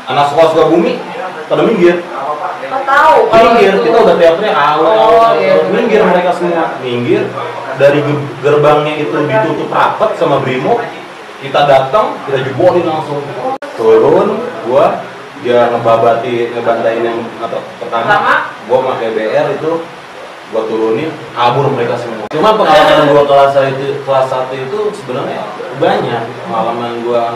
anak sekolah Sukabumi pada minggir. Tahu Minggir, kita udah teriak-teriak minggir mereka semua, minggir. Dari gerbangnya itu ditutup rapat sama Brimo, kita datang, kita jebolin langsung. Turun, gua dia ngebantain yang pertama, gua pakai BR itu, gua turunin, kabur mereka semua. Cuma pengalaman gua kelas 1 itu sebenarnya banyak. Pengalaman gua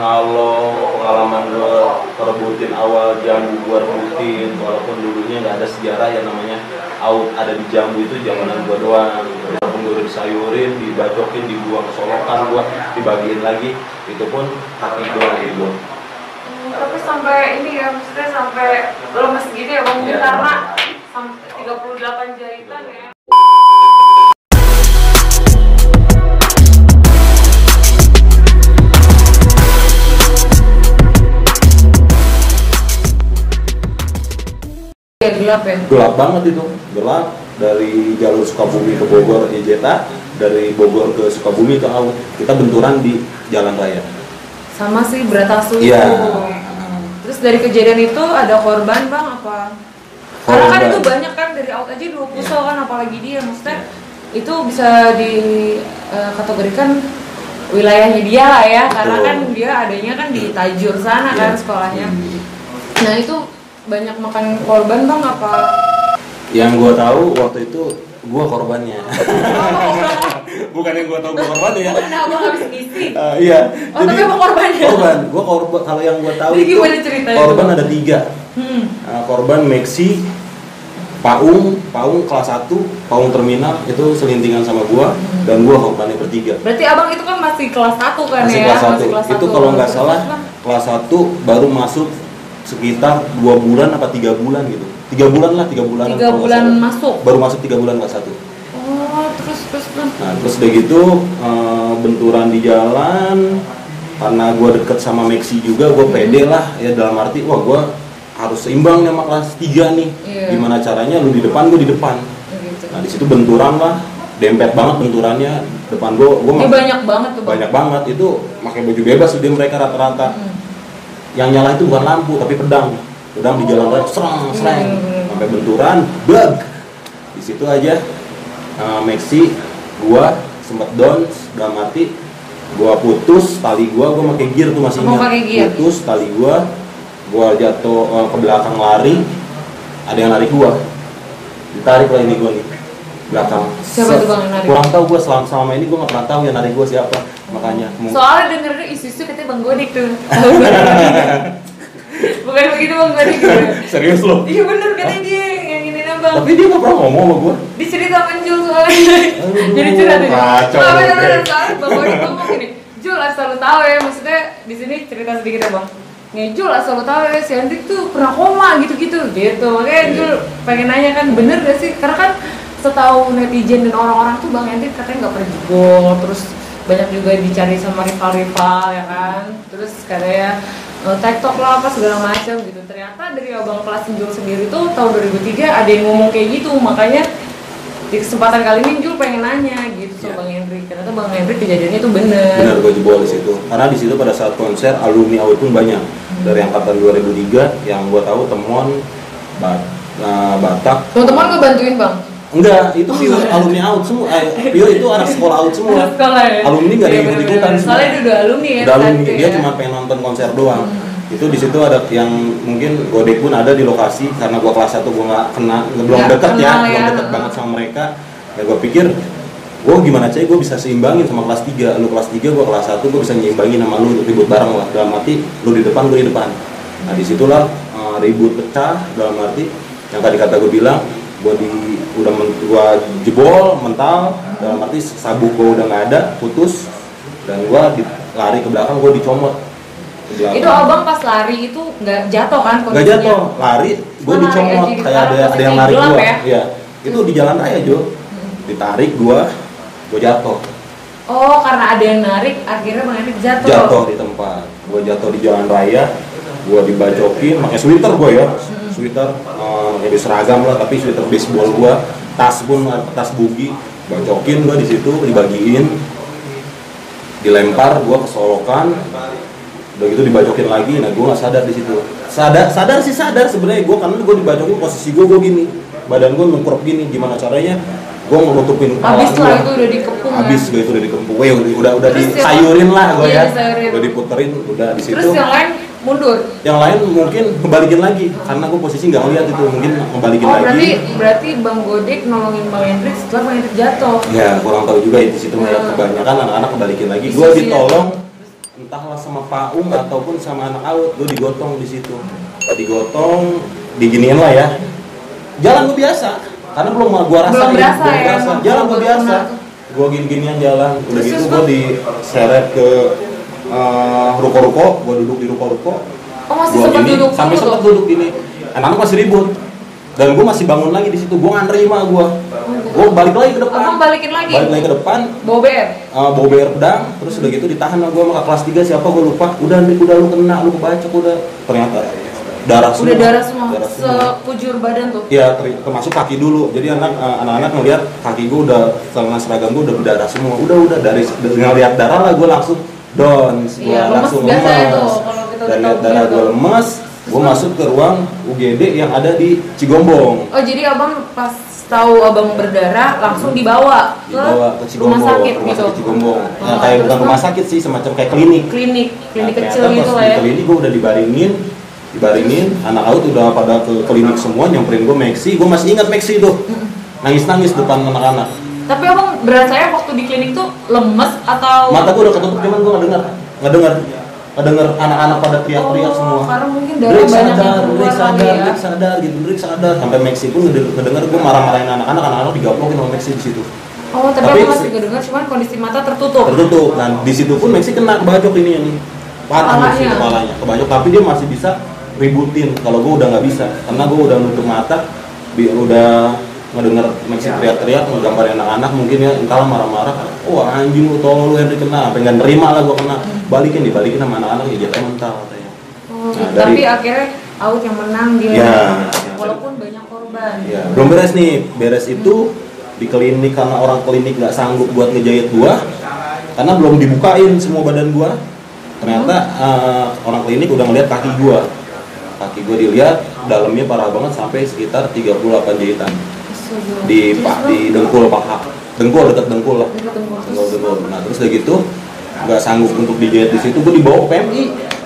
pengalaman gua rebutin awal jambu gua rebutin, walaupun dulunya nggak ada sejarah yang namanya out ada di jambu itu zamanan gua doang. Walaupun gua disayurin, dibacokin, dibuang ke solokan gua, dibagiin lagi, itu pun kaki gua gitu. Tapi sampai ini ya, maksudnya sampai lemes gitu ya Bang, ya. Karena sampai 38 jahitan ya. Gelap ya? Gelap banget itu, gelap dari jalur Sukabumi ke Bogor Ejeta, dari Bogor ke Sukabumi ke Aut. Kita benturan di jalan raya. Sama sih Bratasu Iya. Terus dari kejadian itu ada korban Bang apa? Karena kan itu banyak kan dari Aut aja 2 pusau kan, apalagi dia maksudnya itu bisa dikategorikan wilayahnya dia lah ya, karena kan dia adanya kan di Tajur sana kan sekolahnya. Nah itu banyak makan korban Bang apa? Yang gua tahu waktu itu gua korbannya. Bukan yang gua tahu gua korbannya ya. Nah, Abang habis ngisi. Iya. Oh, tapi Abang korbannya. Korban. Gua korban. Kalau yang gua tahu Jadi itu gimana ceritanya korban itu? ada 3. Korban Maxi, Paung kelas 1, Paung terminal itu selintingan sama gua dan gua korbannya bertiga. Berarti Abang itu kan masih kelas 1 kan Masih ya? kelas 1. Masih kelas Itu 1. kalau nggak salah kelas 1 baru masuk sekitar 2 bulan apa 3 bulan gitu. 3 bulan lah, 3 bulan. 3 bulan masuk. Baru masuk 3 bulan kelas 1. Oh, terus. Nah, terus udah gitu benturan di jalan, karena gue deket sama Maxi juga, gue pede lah ya, dalam arti wah gue harus seimbang nih sama kelas 3 nih. Gimana caranya, lu di depan, gue di depan. Gitu. Nah di situ benturan lah, dempet banget benturannya, depan gue banyak banget tuh Bang. banyak banget itu pakai baju bebas udah mereka rata-rata. Yang nyala itu bukan lampu tapi pedang di jalan raya, serang sampai benturan, bug. Di situ aja Maxi, gua sempet down dalam arti gua putus tali gua pakai gear tuh masih ingat. Putus tali gua jatuh ke belakang lari, ada yang lari gua, ditarik lah ini gua nih belakang. Siapa tuh Bang yang narik? Kurang tahu gua selama ini gua nggak pernah tahu yang narik gua siapa, makanya. Soalnya dengernya isu-isu katanya Bang Godik tuh. Bukan begitu Bang Godik. Serius lo? Iya bener katanya dia yang ini Bang. Tapi dia nggak pernah ngomong sama gua. Dicerita sama Jul soalnya. Jadi curhat aja. Kacau. Bener soalnya Bang Godik ngomong gini. Jul asal lu tahu ya, maksudnya di sini cerita sedikit ya Bang. Nih Jul asal lu tahu ya, si Hendrik tuh pernah koma gitu. Makanya Jul pengen nanya kan, bener gak sih? Karena kan setahu netizen dan orang-orang tuh Bang Hendrik katanya nggak pernah jebol, terus banyak juga dicari sama rival ya kan, terus katanya TikTok lah apa segala macam gitu. Ternyata dari Abang kelas Jul sendiri tuh tahun 2003 ada yang ngomong kayak gitu, makanya di kesempatan kali ini Jul pengen nanya gitu sama Bang Hendrik. Ternyata Bang Hendrik kejadiannya itu bener gue jebol di situ, karena di situ pada saat konser alumni Aut pun banyak dari angkatan 2003 yang gue tahu temuan Batak. Teman-teman ngebantuin Bang? Enggak, itu pure alumni Aut semua. Pure itu anak sekolah Aut semua. Ya? Alumni nggak ada ikut-ikutan. Soalnya itu udah alumni ya. Udah alumni, dia cuma pengen nonton konser doang. Itu di situ ada yang mungkin Godek pun ada di lokasi, karena gua kelas 1 gua nggak belum deket ya, belum deket banget sama mereka. Ya gua pikir gua gimana caranya gua bisa seimbangin sama kelas 3. Lu kelas 3, gua kelas 1, gua bisa nyimbangin sama lu, ribut bareng lah. Dalam arti lu di depan, gua di depan. Nah disitulah ribut pecah, dalam arti yang tadi kata gua bilang, gua jebol mental, dalam arti sabuk gua udah nggak ada, putus, dan gua lari ke belakang, gua dicomot. Itu Abang pas lari itu nggak jatuh kan? Nggak jatuh, lari, gua dicomot, kayak ada yang narik gua. Ya? Iya, itu di jalan raya Jo, ditarik gua jatuh. Oh, karena ada yang narik, akhirnya Bang Hendrik jatuh. Jatuh di tempat, gua jatuh di jalan raya, gua dibacokin, pakai sweater gua ya. Sweater jadi seragam lah, tapi sweater baseball gua, tas pun tas bugi, bacokin gua di situ, dibagiin, dilempar gua ke solokan, Udah gitu dibacokin lagi, nah gue nggak sadar di situ. Sadar sebenarnya gue, karena gue dibacokin posisi gue gini, badan gue nungkrop gini, gimana caranya gue ngelutupin kepala Habis gue. lah itu udah dikepung. Habis gue itu udah dikepung, udah Terus disayurin lah gue ya, disayurin. udah diputerin, udah di situ. Terus yang lain mundur. Yang lain mungkin ngebalikin lagi, karena gue posisi nggak ngeliat itu, mungkin ngebalikin lagi. Berarti Bang Godek nolongin Bang Hendrik setelah Bang Hendrik jatuh. Ya kurang tahu juga di situ ya, kebanyakan anak-anak kebalikin lagi. Gue ditolong entahlah sama Paung ataupun sama anak Aut, gue digotong di situ. Digotong, diginiin lah ya. Jalan gue biasa, karena belum gue rasain. Belum berasa ya. Jalan gue biasa. Gue gini-ginian jalan. Udah gitu gue diseret ke ruko-ruko, gue duduk di ruko-ruko. Oh masih sempat duduk sampai sempat duduk gini. Anak-anak masih ribut. Dan gue masih bangun lagi di situ. Gue nggak nerima gue balik lagi ke depan. Abang balikin lagi. Balik lagi ke depan. Bober. Bober pedang. Terus udah gitu ditahan sama gue sama kelas 3 siapa gue lupa. Udah lu kena, lu kebacok udah. Ternyata darah semua. Udah darah semua. Sekujur badan tuh. Iya, termasuk kaki dulu. Jadi anak-anak ngelihat kaki gue udah, celana seragam gue udah berdarah semua. Udah dari ngelihat darah lah gue langsung down. Iya, langsung biasa lemes. itu kalau kita Dari udah darah gue lemes, gue masuk ke ruang UGD yang ada di Cigombong. Oh, jadi abang pas tahu abang berdarah langsung dibawa ke Cigombong, rumah sakit rumah gitu. sakit Cigombong. Oh, Kayak bukan terus rumah sakit sih, semacam kayak klinik. Klinik Nah, kecil ternyata gitu pas lah ya. di klinik gue udah dibaringin, anak Aut udah pada ke klinik semua, nyamperin gue Maxi. Gue masih ingat Maxi tuh, nangis depan anak-anak. Tapi abang berasanya waktu di klinik tuh lemes atau Mata gue udah ketutup, cuman gue nggak dengar anak-anak pada teriak-teriak semua. Karena mungkin darah banyak yang keluar lagi ya. Drik sadar. Sampai Maxi pun ngedenger gue marah-marahin anak-anak digaplokin sama Maxi di situ. Oh, tapi aku masih kedengar, cuman kondisi mata tertutup. Dan di situ pun Maxi kena kebacok ini. Parah Maxi kepalanya, kebacok. Tapi dia masih bisa ributin. Kalau gue udah nggak bisa, karena gue udah nutup mata, udah ngedenger Maxi teriak-teriak, ngegambarin anak-anak mungkin ya, entahlah marah-marah. Wah anjing lu, tolol lu Hendrik kena, sampai nggak nerima lah gue kena. Dibalikin sama anak-anak ya, jatuh mental katanya. Tapi akhirnya Aut yang menang dia. Ya, walaupun banyak korban. Ya, belum beres itu di klinik, karena orang klinik nggak sanggup buat ngejahit gua, karena belum dibukain semua badan gua. Ternyata orang klinik udah ngeliat kaki gua dilihat dalamnya parah banget sampai sekitar 38 jahitan di dengkul paha, dekat dengkul lah. Dengkul. Nah terus udah gitu nggak sanggup untuk dijahit di situ, gua dibawa ke PMI.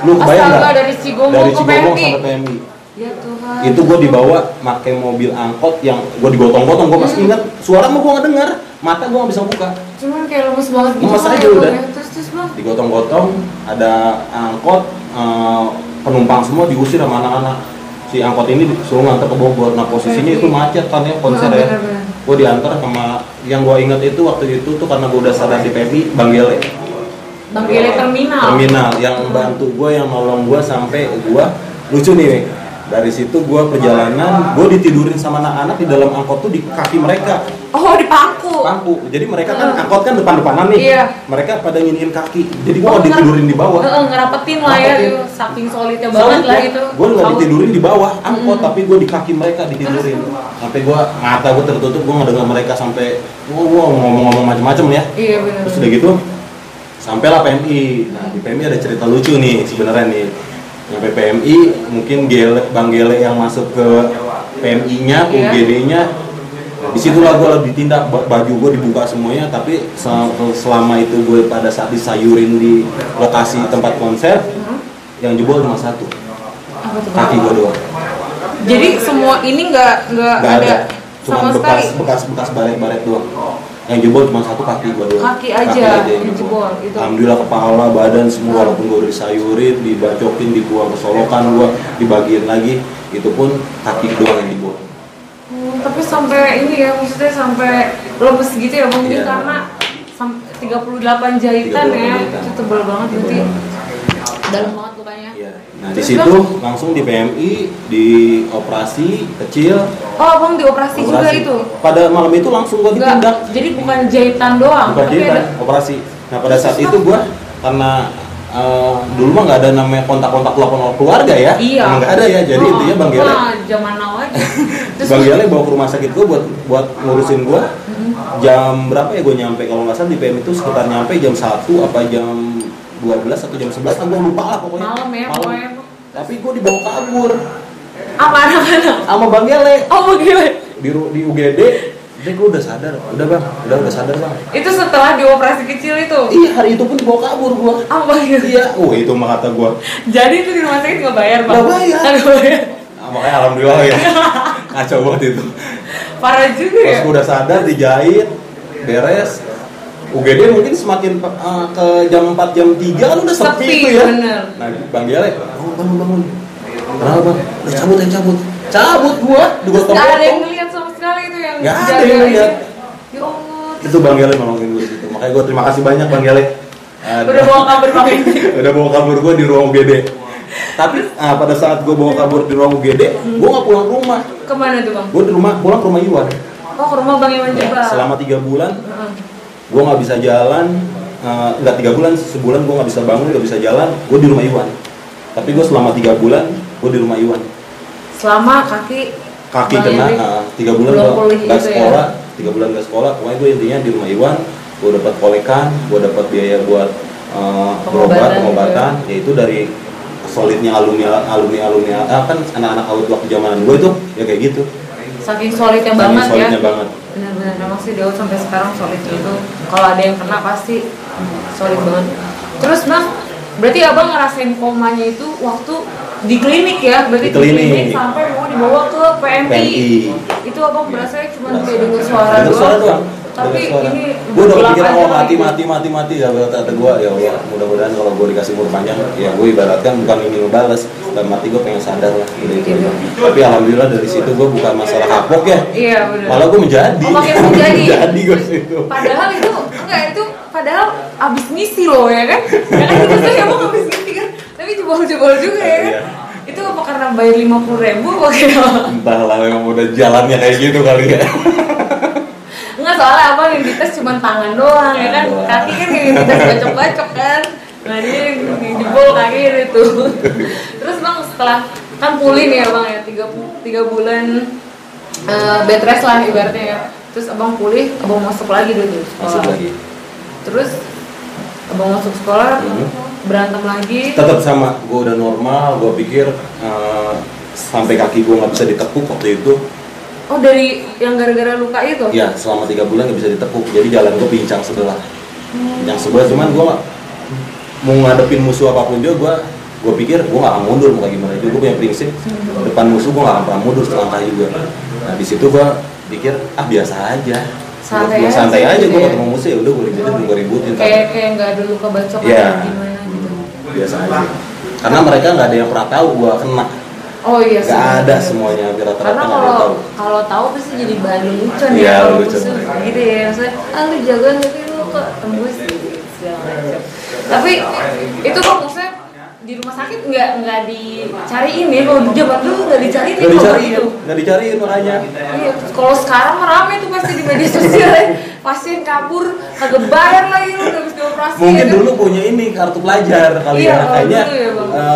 Lu kebayang nggak? Dari Cigombong sampai PMI. Ya Tuhan. Itu gue dibawa pakai mobil angkot yang gue digotong-gotong. Gue masih ingat suara mah gue nggak dengar, mata gue nggak bisa buka. Cuman kayak lemes banget gitu. Lemes aja udah. Terus bang. Digotong-gotong, ada angkot, penumpang semua diusir sama anak-anak. Si angkot ini disuruh nganter ke Bogor. Nah posisinya itu macet kan ya, konser ya. Gue diantar sama yang gue ingat itu waktu itu tuh, karena gue udah sadar di PMI, Bang Gele terminal yang bantu gue, yang nolong gue sampai gue lucu nih. Dari situ gue perjalanan, gue ditidurin sama anak-anak di dalam angkot tuh di kaki mereka. Oh, di pangku. Jadi mereka kan angkot kan depan-depanan nih. Iya. Mereka pada nginiin kaki. Jadi gue ditidurin di bawah. Ngerapetin lah ya, saking solidnya banget lah itu. Gue nggak ditidurin di bawah angkot, tapi gue di kaki mereka ditidurin. Sampai gue mata gue tertutup, gue nggak dengar mereka sampai ngomong-ngomong macam-macam ya. Iya benar. Terus udah gitu, sampailah PMI. Nah di PMI ada cerita lucu nih sebenarnya nih. Sampai PMI, mungkin Bang Gele yang masuk ke PMI-nya, UGD-nya. Disitulah gue ditindak, baju gue dibuka semuanya. Tapi selama itu gue pada saat disayurin di lokasi tempat konser, yang jebol cuma satu, kaki gue doang. Jadi semua ini nggak ada cuma bekas baret-baret doang. Yang jebol cuma satu, kaki gue doang. Kaki aja yang jebol itu. Alhamdulillah kepala, badan semua, walaupun gue udah disayurin, dibacokin, dibuang ke solokan, gue dibagiin lagi, itu pun kaki doang yang dibuang. Tapi sampai ini ya, maksudnya sampai lemes gitu ya Bang, Iya. karena 38 jahitan ya, itu tebal banget berarti. Dalam banget lukanya. Iya. Nah di situ langsung di PMI, di operasi kecil. Oh abang dioperasi juga itu? Pada malam itu langsung gue ditindak. Jadi bukan jahitan doang? Bukan jahitan, operasi. Nah pada saat itu gue, karena dulu mah nggak ada namanya kontak-kontak telepon keluarga ya. Iya. Emang nggak ada ya, jadi intinya Bang Gele. Zaman now aja. Bang Gele bawa ke rumah sakit gue buat ngurusin gue. Jam berapa ya gue nyampe, kalau nggak salah di PMI itu sekitar nyampe jam 1 apa jam 12 atau jam 11 gue lupa lah pokoknya. Malam ya pokoknya. Tapi gue dibawa kabur Apa anak-anak? sama Bang Gele Oh begini. di UGD. Jadi gue udah sadar, udah bang, udah sadar bang. Itu setelah dioperasi kecil itu? Iya, hari itu pun dibawa kabur gue. Apa gitu? Iya, itu mah kata gue. Jadi itu di rumah sakit nggak bayar bang? Nggak bayar. Nggak bayar. Makanya alhamdulillah ya, kacau banget itu. Parah juga ya? Pas gue udah sadar, dijahit, beres. UGD mungkin semakin ke jam 4, jam 3 kan udah sepi itu ya. Bener. Nah, Bang Gele, bangun. Kenapa bang? Udah cabut. Cabut gua Nggak ada yang ngeliat sama sekali itu yang nggak ada yang ngeliat. Ya Allah. Itu Bang Gele nolongin gue situ. Makanya gue terima kasih banyak Bang Gele. Udah bawa kabur bang ini. Udah bawa kabur gue di ruang UGD. Tapi pada saat gue bawa kabur di ruang UGD, gue nggak pulang ke rumah. Kemana tuh bang? Gue pulang ke rumah Iwan. Oh ke rumah bang Iwan juga. Selama 3 bulan, gue nggak bisa jalan. Nggak 3 bulan, sebulan gue nggak bisa bangun, nggak bisa jalan. Gue di rumah Iwan. Tapi gue selama 3 bulan, gue di rumah Iwan. Selama kaki kena 3 bulan gue nggak sekolah, 3 bulan nggak sekolah. Pokoknya gue intinya di rumah Iwan. Gue dapat kolekan, gue dapat biaya buat pengobatan, yaitu dari solidnya alumni kan anak-anak outlook zaman gue itu ya kayak gitu. Saking solidnya banget solidnya ya. Banget. Benar-benar emang sih Daud sampai sekarang solid itu. Kalau ada yang kena pasti solid banget. Terus bang, berarti abang ngerasain komanya itu waktu di klinik ya? Berarti di klinik sampai mau dibawa ke PMI. Itu abang berasa cuma kayak dengar suara doang. Tapi ini gue udah kepikiran mati ya kata gue, ya Allah mudah-mudahan kalau gue dikasih umur panjang ya gue ibaratkan bukan ingin ngebales dan mati gue pengen sadar lah gitu. Tapi alhamdulillah dari situ gue bukan masalah kapok ya. Iya benar. Malah gue menjadi. Makin menjadi. Menjadi gue situ. Padahal itu padahal abis ngisi loh ya kan? Ya kan itu saya emang abis ngisi kan. Tapi jebol juga ya kan? Itu apa karena bayar 50.000 apa? Entahlah memang udah jalannya kayak gitu kali ya. Enggak, soalnya abang yang dites cuma tangan doang ya kan, kaki kan yang dites bacok-bacok kan. Nah dia jebol kaki itu. Terus bang setelah kan pulih nih ya bang ya 3 bulan bed rest lah ibaratnya ya. Terus abang pulih, abang masuk lagi dulu sekolah. Masuk lagi. Terus abang masuk sekolah, berantem lagi. Tetap sama, gue udah normal, gue pikir sampai kaki gue nggak bisa ditekuk waktu itu. Oh dari yang gara-gara luka itu? Ya selama 3 bulan nggak bisa ditekuk, jadi jalan gue pincang sebelah. Pincang sebelah, cuman gue mau ngadepin musuh apapun juga, gue pikir gue nggak akan mundur mau kayak gimana juga. Gue punya prinsip depan musuh gue nggak akan pernah mundur selangkah juga. Nah di situ gue pikir biasa aja. Santai aja gue ketemu musuh ya udah gue ributin. Kayak nggak ada luka bacok ya, gimana gitu. Biasa aja. Karena mereka nggak ada yang pernah tahu gue kena. Oh iya sih. Gak ada semuanya rata-rata. Karena kalau tahu pasti jadi bahan lucuan ya. Kalau musuh gitu ya, maksudnya lu jagoan tapi lu kok tembus segala macam. Tapi itu kok maksudnya di rumah sakit nggak dicariin ya, kalau zaman dulu nggak dicariin. Nggak dicariin makanya. Iya, kalau sekarang rame tuh pasti di media sosial ya. Pasien kabur, kagak bayar lagi lu udah habis dioperasi. Mungkin ya, dulu punya ini kartu pelajar kali iya, ya. Kayaknya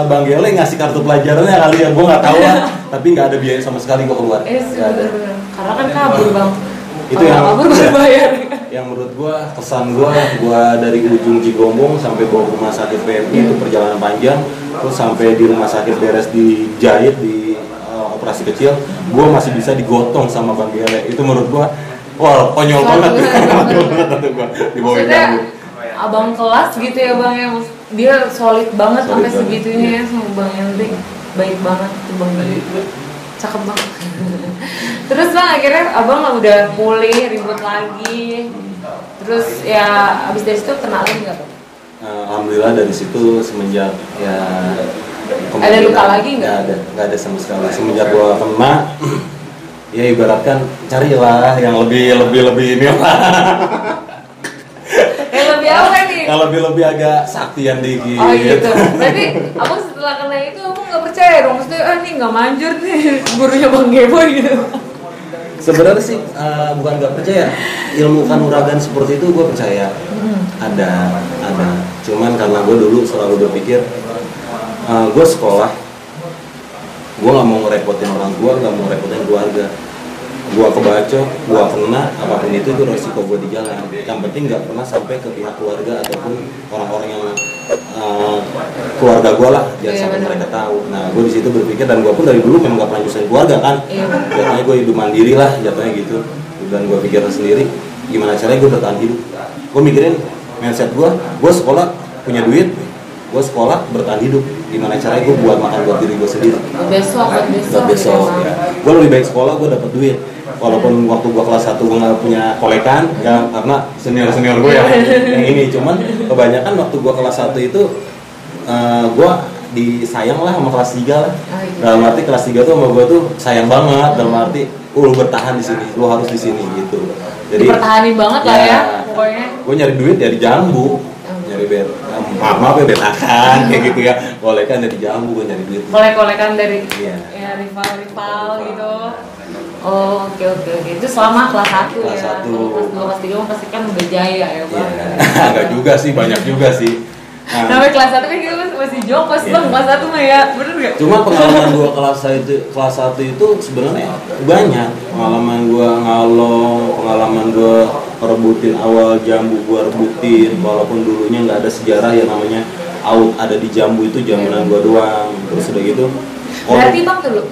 Bang Gele ngasih kartu pelajarannya kali ya, gue nggak tahu lah. Tapi nggak ada biaya sama sekali gue keluar. Bener-bener. Karena kan kabur bang. Itu yang kabur baru bayar. Yang menurut gue kesan gue dari ujung Cigombong sampai bawa ke rumah sakit PMI itu perjalanan panjang. Terus sampai di rumah sakit beres dijahit di operasi kecil, gue masih bisa digotong sama Bang Gele. Itu menurut gue wah, konyol banget. Konyol banget kata gue. Maksudnya abang kelas gitu ya bang ya, dia solid banget sampai segitunya ya sama Bang Hendrik. Baik banget tuh Bang Hendrik, cakep banget. Terus bang akhirnya abang udah pulih, ribut lagi. Terus ya abis dari situ kenal lagi nggak bang? Alhamdulillah dari situ semenjak ya ada luka lagi nggak? Nggak ada sama sekali. Semenjak gua kena ya ibaratkan carilah yang lebih ini lah. Yang lebih apa nih? Yang lebih agak saktian dikit. Oh gitu. Berarti abang setelah kena itu abang nggak percaya dong? Maksudnya nih nggak manjur nih gurunya Bang Geboy gitu. Sebenarnya sih bukan nggak percaya, ilmu kanuragan seperti itu gue percaya. Ada. Cuman karena gue dulu selalu berpikir gue sekolah, gue nggak mau ngerepotin orang tua, nggak mau ngerepotin keluarga. gua kebacok, gua kena, apapun itu resiko gua di jalan. Yang penting nggak pernah sampai ke pihak keluarga ataupun orang-orang yang keluarga gua lah, jangan sampai mereka tahu. Nah, gua di situ berpikir, dan gua pun dari dulu memang nggak pernah nyusahin keluarga kan. Jatuhnya gua hidup mandiri lah, jatuhnya gitu. Dan gua pikir sendiri, gimana caranya gua bertahan hidup. Gua mikirin mindset gua sekolah punya duit, gue sekolah bertahan hidup, gimana caranya gue buat makan buat diri gue sendiri buat besok ya. Gue lebih baik sekolah, gue dapat duit walaupun waktu gue kelas 1 gue nggak punya kolekan ya, karena senior gue ya yang ini. Cuman kebanyakan waktu gue kelas 1 itu gue disayang lah sama kelas 3 lah. Dalam arti kelas 3 tuh sama gue tuh sayang banget, dalam arti lu bertahan di sini, lu harus di sini gitu. Jadi dipertahanin banget lah ya pokoknya. Gue nyari duit ya di Jambu, nyari maaf ya betakan kayak gitu ya, kolekan dari Jambu, gue nyari duit kolekan dari ya rival gitu. Oh, oke. Itu selama kelas 1 kelas ya. 1. Kelas 2, kelas 3 pasti kan udah jaya ya bang. Enggak juga sih, banyak juga sih. Namanya kelas 1 kan kita masih jokos bang, kelas 1 mah ya, bener gak? Cuma pengalaman gua kelas 1 itu sebenarnya banyak. Pengalaman gua ngalong, pengalaman gua rebutin awal Jambu, gua rebutin walaupun dulunya nggak ada sejarah yang namanya out ada di Jambu, itu zamanan gua doang. Terus udah gitu. Berarti bang dulu,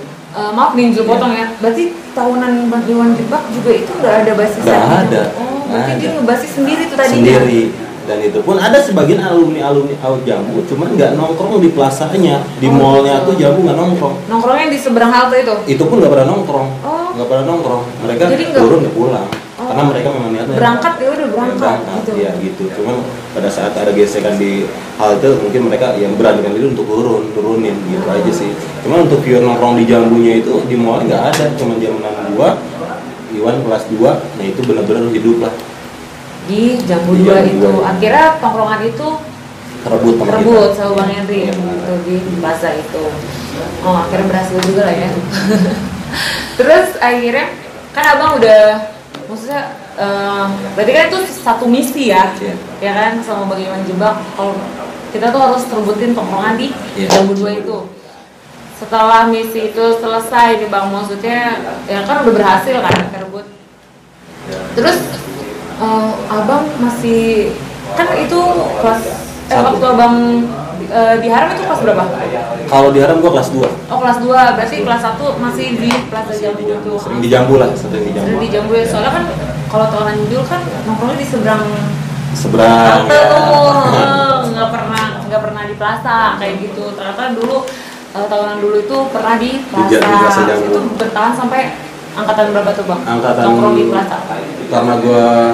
maaf nih Jul potong ya. Berarti tahunan Bang Iwan Jebak juga itu nggak ada basisnya? Nggak ada. Oh, berarti dia ngebasis sendiri tuh tadinya? Sendiri. Dan itu pun ada sebagian alumni out Jambu, cuman nggak nongkrong di plasanya, di mallnya tuh Jambu nggak nongkrong. Nongkrongnya di seberang halte itu? Itu pun nggak pernah nongkrong, nggak pernah nongkrong. Mereka turun dan pulang, karena mereka memang niatnya berangkat ya udah berangkat gitu. Ya gitu. Cuman pada saat ada gesekan di halte, mungkin mereka yang beranikan diri untuk turunin gitu aja sih. Cuman untuk pure nongkrong di Jambunya itu di mall nggak ada, cuman zamanan gua, Iwan kelas 2, nah itu benar-benar hidup lah. Di Jambu 2 itu akhirnya tongkrongan itu kerebut sama Bang Henry gitu di plaza itu. Oh, akhirnya berhasil juga lah ya. Terus akhirnya kan abang udah, maksudnya berarti kan itu satu misi ya, ya kan sama Bang Iwan Jebak. Kalau kita tuh harus rebutin tongkrongan di Jambu 2 itu. Setelah misi itu selesai nih bang, maksudnya ya kan udah berhasil kan kerebut. Terus abang masih kan itu kelas waktu abang di Haram itu kelas berapa? Kalau di Haram gua kelas 2. Oh kelas 2, berarti kelas 1 masih di Plaza Jambu itu. Sering di Jambu lah, sering di Jambu. Sering di Jambu ya, soalnya kan kalau tahunan Jul kan nongkrongnya di seberang ya. nggak pernah di Plaza kayak gitu. Ternyata dulu tahunan dulu itu pernah di Plaza. Itu bertahan sampai angkatan berapa tuh bang? Angkatan nongkrong di Plaza. Karena gua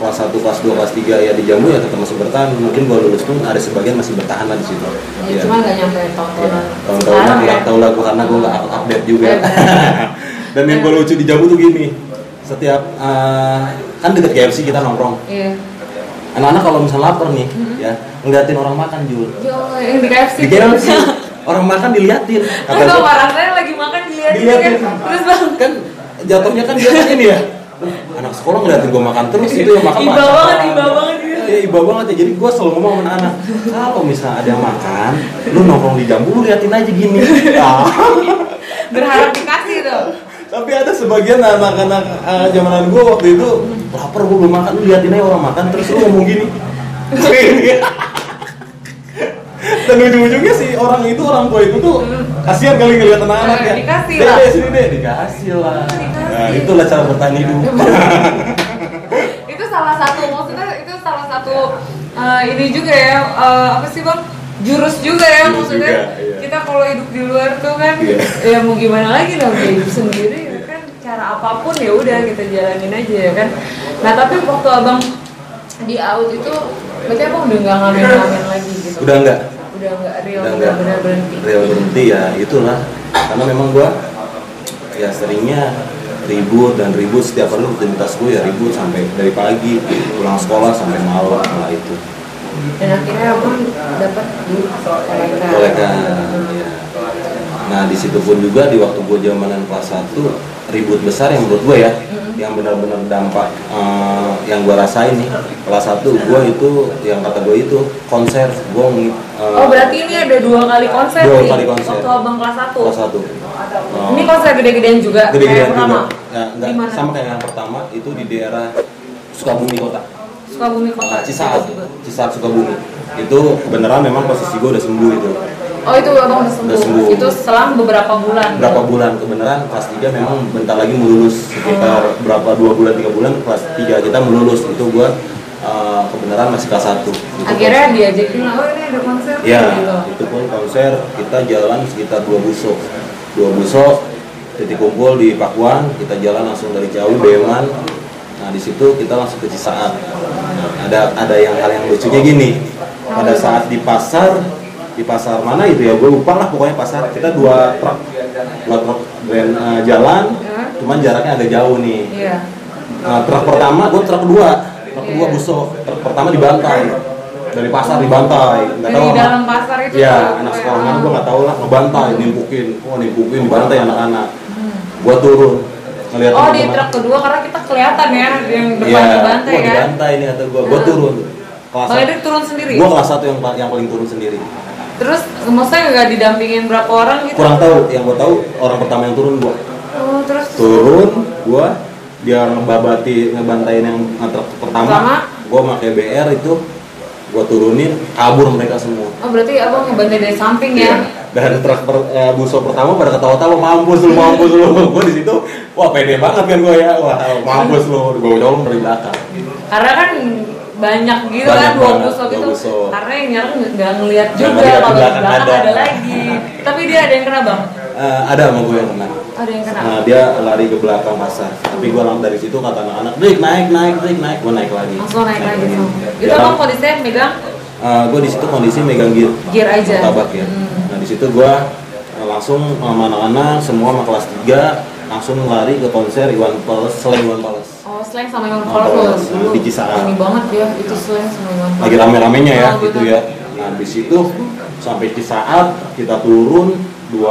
kelas 1, kelas 2, kelas 3 ya di Jambu ya tetap masih bertahan. Mungkin gua lulus pun ada sebagian masih bertahan lah di situ. Ya, cuma nggak nyampe tahun-tahunan. Tahun-tahunan nggak tahu lah gua, karena gua nggak update juga. Dan yang gua lucu di Jambu tuh gini, setiap kan deket KFC kita nongkrong. Iya. Anak-anak kalau misal lapar nih, ya ngeliatin orang makan Jul. Yang di KFC. Di KFC. Orang makan diliatin. Kata orang saya lagi makan diliatin. Terus bang kan jatuhnya kan dia kan ini ya. Anak sekolah ngeliatin gue makan terus itu yang makan iba banget gitu. Ya iba banget ya. Jadi gue selalu ngomong sama anak, kalau misalnya ada yang makan, lu nongkrong di Jambu, lu liatin aja gini. Berharap dikasih tuh. Tapi ada sebagian anak-anak zamanan gue waktu itu lapar, gue belum makan, lu liatin aja orang makan terus lu ngomong gini. Dan ujung-ujungnya sih orang tua itu tuh kasihan kali ngeliat anak-anak ya. Dikasih lah. Sini deh, dikasih lah. Nah, itulah cara bertahan hidup. Itu salah satu, maksudnya itu salah satu ini juga ya, apa sih bang? Jurus juga ya, maksudnya iya. kita kalau hidup di luar tuh kan, ya mau gimana lagi lah, hidup sendiri kan, cara apapun ya udah kita jalanin aja ya kan. Nah tapi waktu abang di out itu, berarti abang udah nggak ngamen lagi gitu? Udah enggak real, benar berhenti. Real berhenti ya, itulah. Karena memang gua ya seringnya ribut setiap hari rutinitas gue ya ribut sampai dari pagi pulang sekolah sampai malam lah itu. Dan akhirnya abang dapat di kolekan. Ya. Nah di situ pun juga di waktu gue zamanan kelas 1 ribut besar yang menurut gue ya, yang benar-benar dampak yang gue rasain nih kelas 1 gue itu yang kata gue itu konser gue. Oh berarti ini ada 2 kali konser nih? Waktu abang kelas 1? Kelas 1. Ini konser gede-gedean juga? Gede-gedean juga. enggak Di mana? sama kayak yang pertama, itu di daerah Sukabumi kota. Sukabumi kota. Cisaat Sukabumi. Itu beneran memang posisi gue udah sembuh itu. Oh itu abang udah sembuh. Udah sembuh. Itu selang beberapa bulan. Berapa bulan kebenaran kelas 3 memang bentar lagi mau lulus, sekitar berapa 2 bulan 3 bulan kelas 3 kita mau lulus. Itu gue kebenaran masih kelas 1 gitu. Akhirnya diajakin lah, oh ini ada konser ya gitu. itu pun konser kita jalan sekitar 2 busok titik kumpul di Pakuan, kita jalan langsung dari Ciawi Beman. Nah di situ kita langsung ke Cisaat. Nah, ada hal yang lucunya gini, pada saat di pasar mana itu ya, gue lupa lah, pokoknya pasar kita dua truk jalan, cuman jaraknya agak jauh nih. Iya. Truk pertama, gue truk kedua busok. Truk pertama dibantai dari pasar, dibantai. Nggak Dari tahu dalam pasar itu. ya anak sekolah mana gue nggak tahu lah, ngebantai, nimpukin dibantai anak-anak. Gue turun ngeliat Oh di teman-teman. truk kedua karena kita kelihatan ya yang depan Iya, dibantai gua kan. dibantai nih kata gue turun. Kelas Bang Edrik turun sendiri. Gue kelas 1 yang paling turun sendiri. Terus maksudnya nggak didampingin berapa orang gitu? Kurang tahu, yang gue tahu orang pertama yang turun gue. Oh terus. Turun, gue biar ngebantain yang truk pertama. Gue pakai BR itu, gue turunin, kabur mereka semua. Oh berarti abang ngebantai dari samping ya? Dan truk busok pertama pada ketawa-tawa, mampus lu. Gue di situ, wah pede banget kan gue ya, wah mampus lu. Gue nyolong dari belakang. Karena kan banyak gitu Banyak kan dua banget, busok dua itu. busok. Karena yang nyerang nggak ngelihat Nggak juga ngeliat, kalau di di belakang belakang ada. ada lagi. Tapi dia ada yang kena bang? Ada sama gue yang kena. Ada yang kena. Nah, dia lari ke belakang pasar. Tapi gue langsung dari situ kata anak-anak, Drik naik, gue naik lagi. Langsung naik lagi. Itu Ya, abang kondisinya megang gue di situ kondisi megang gear aja. tabak ya. Nah di situ gue langsung sama anak-anak semua sama kelas 3 langsung lari ke konser Iwan Fals, Slang Iwan Fals. Oh slang sama Iwan Fals, Fals dulu. di Cisaat. Ini banget ya itu slang sama Iwan Fals. Lagi rame-ramenya ya Oh, gitu benar. ya. Nah di situ sampai Cisaat kita turun 2